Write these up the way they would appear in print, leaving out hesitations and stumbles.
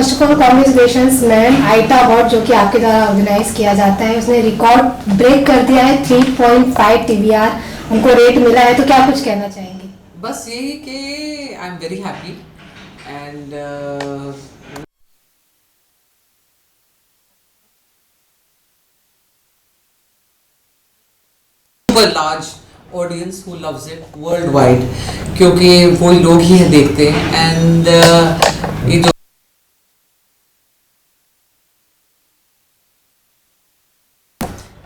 First of all congratulations ma'am, आईटा award जो कि आपके द्वारा ऑर्गेनाइज किया जाता है उसने रिकॉर्ड ब्रेक कर दिया है। 3.5 टीवीआर उनको रेट मिला है, तो क्या कुछ कहना चाहेंगे? बस यही कि I am very happy and super large audience who loves it world wide, क्योंकि वही लोग ही है देखते हैं एंड ये जो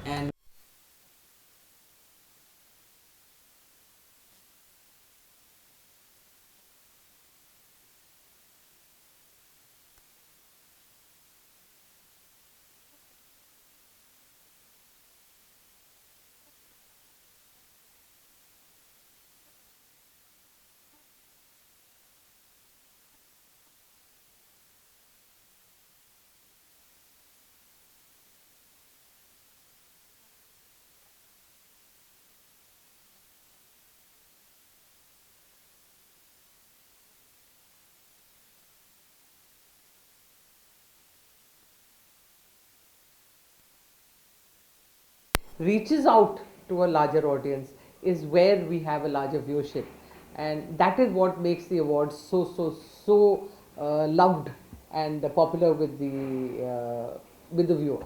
and reaches out to a larger audience is where we have a larger viewership, and that is what makes the awards so loved and popular with the viewer.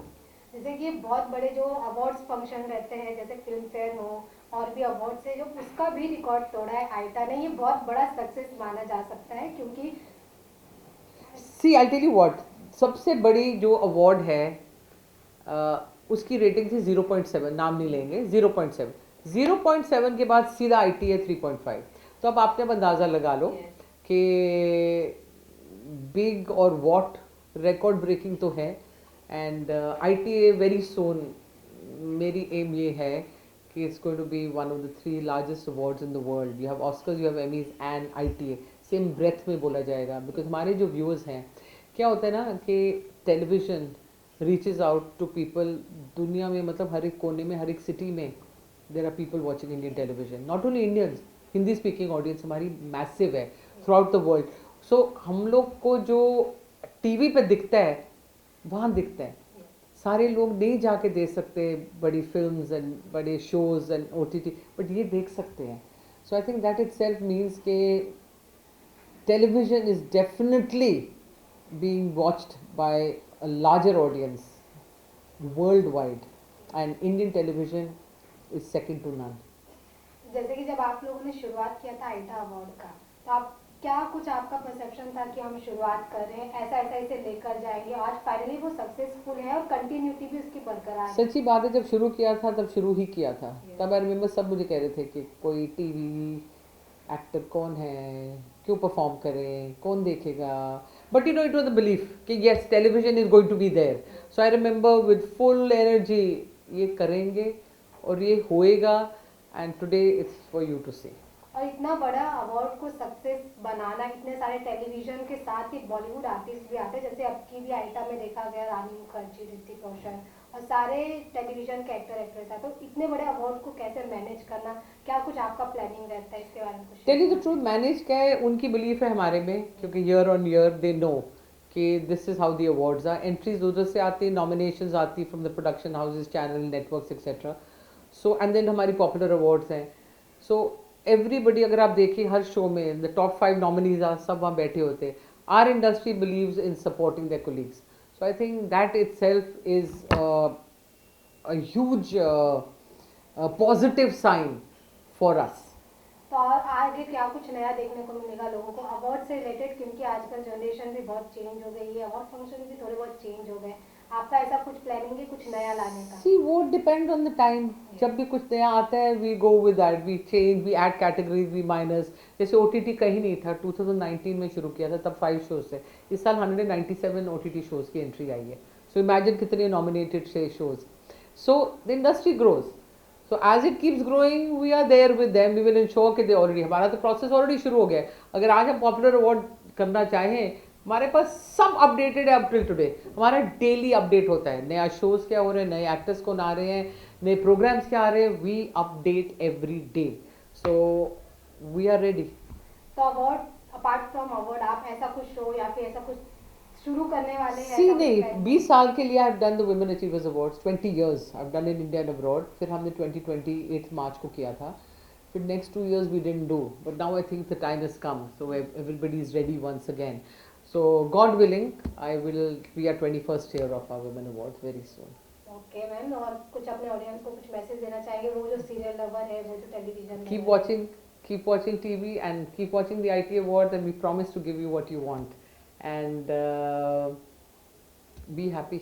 जैसे कि बहुत बड़े जो अवार्ड्स फंक्शन रहते हैं जैसे फिल्म फेयर हो और भी अवार्ड्स है जो उसका भी रिकॉर्ड तोड़ा है आईटा ने, ये बहुत बड़ा सक्सेस माना जा सकता है क्योंकि सी आई टेल यू व्हाट, सबसे बड़ी जो अवार्ड है उसकी रेटिंग थी 0.7, नाम नहीं लेंगे, 0.7, 0.7 के बाद सीधा आई है 3.5। तो अब आपने अब अंदाज़ा लगा लो कि बिग और वॉट रिकॉर्ड ब्रेकिंग तो है। एंड आई वेरी सोन, मेरी एम ये है कि it's going to be one of the 3 largest awards in the world. You have Oscars, you have Emmys and I same breath में बोला जाएगा, बिकॉज हमारे जो व्यूअर्स हैं, क्या होता है ना कि television reaches out to people दुनिया में, मतलब हर एक कोने में, हर एक सिटी में there are people watching Indian television, not only Indians, Hindi speaking audience हमारी मैसिव है throughout the world. So हम लोग को जो टीवी पे दिखता है वहाँ दिखता है, सारे लोग नहीं जाके देख सकते बड़ी फिल्म्स एंड बड़े शोज एंड OTT, बट ये देख सकते हैं। So I think that itself means के television is definitely being watched by a larger audience worldwide, and Indian television is second to none. जैसे कि जब आप लोगों ने शुरुआत किया था आईटा अवार्ड का, तो आप क्या कुछ आपका परसेप्शन था कि हम शुरुआत कर रहे हैं ऐसा ऐसा इसे लेकर जाएंगे, आज फाइनली वो सक्सेसफुल है और कंटिन्यूटी भी उसकी बरकरार है? सच्ची बात है, जब शुरू किया था तब शुरू ही किया था, तब आई रिमेम्बर सब मुझे कह रहे थे कि कोई टीवी एक्टर कौन है, क्यों परफॉर्म करें, कौन देखेगा, but you know it was the belief कि yes television is going to be there. So I remember with full energy ये करेंगे और ये होएगा, and today it's for you to see. और इतना बड़ा अवार्ड को सक्सेस बनाना, इतने सारे टेलीविजन के साथ ही बॉलीवुड आर्टिस्ट भी आते हैं, जैसे अब की भी आईटा में देखा गया रानी मुखर्जी, ऋतिक रोशन और सारे टेलीविजन के एक्टर एक्ट्रेस आते, तो इतने बड़े अवार्ड को कैसे मैनेज करना, क्या कुछ आपका प्लानिंग रहता है इसके बारे में कुछ? Tell you the truth, manage क्या है, उनकी बिलीफ है हमारे में, क्योंकि year on year they know कि this is how the awards are. Entries उधर से आती, नॉमिनेशंस आती from the production houses, channel networks etcetera. So and then हमारी पॉपुलर अवार्ड्स हैं। सो एवरीबडी, अगर आप देखिए हर शो में द टॉप 5 नॉमिनीज सब वहाँ बैठे होते हैं। Our industry believes in supporting their colleagues, so I think that itself is a huge positive sign for us. तो और आगे क्या कुछ नया देखने को मिलेगा लोगों को अवार्ड से रिलेटेड, क्योंकि आजकल जनरेशन भी बहुत चेंज हो गई है, अवार्ड फंक्शन भी थोड़े बहुत चेंज हो गए, आपका ऐसा कुछ प्लानिंग है कुछ नया लाने का? See, वो डिपेंड ऑन द टाइम, जब भी कुछ नया आता है we go with that, we change, we add categories, we minus. जैसे OTT कहीं नहीं था, 2019 में शुरू किया था, तब 5 शोज थे। इस साल 197 OTT शोज की एंट्री आई है। सो इमेजिन कितने नॉमिनेटेड से shows. So the industry grows. So as it keeps growing, we are there with them. We will ensure कि they already, हमारा तो process already शुरू हो गया है। अगर आज हम पॉपुलर अवार्ड करना चाहें, हमारे पास सब अपडेटेड है अप टिल टुडे। हमारा डेली अपडेट होता है, नया शोज क्या हो रहे हैं, नए एक्टर्स कौन आ रहे हैं, नए प्रोग्राम्स क्या आ रहे हैं, we update every day. So we are ready. तो अवार्ड, अपार्ट फ्रॉम अवार्ड, आप ऐसा कुछ शो या फिर ऐसा कुछ शुरू करने वाले हैं? सी ऐसा कुछ नहीं, plan? 20 साल के लिए I have done the women achievers awards, 20 years I have done in India and abroad. फिर हमने 2020 8 मार्च को किया था. फिर next 2 years we didn't do, but now I think the time has come, so everybody is ready once again. So God willing, I will be at 21st year of our Women Awards very soon. Okay ma'am, और कुछ अपने audience को कुछ message देना चाहेंगे, वो जो serial lover है, वो जो television Keep watching TV and keep watching the IT Awards, and we promise to give you what you want. And be happy.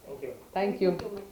Thank you. Thank you. so much.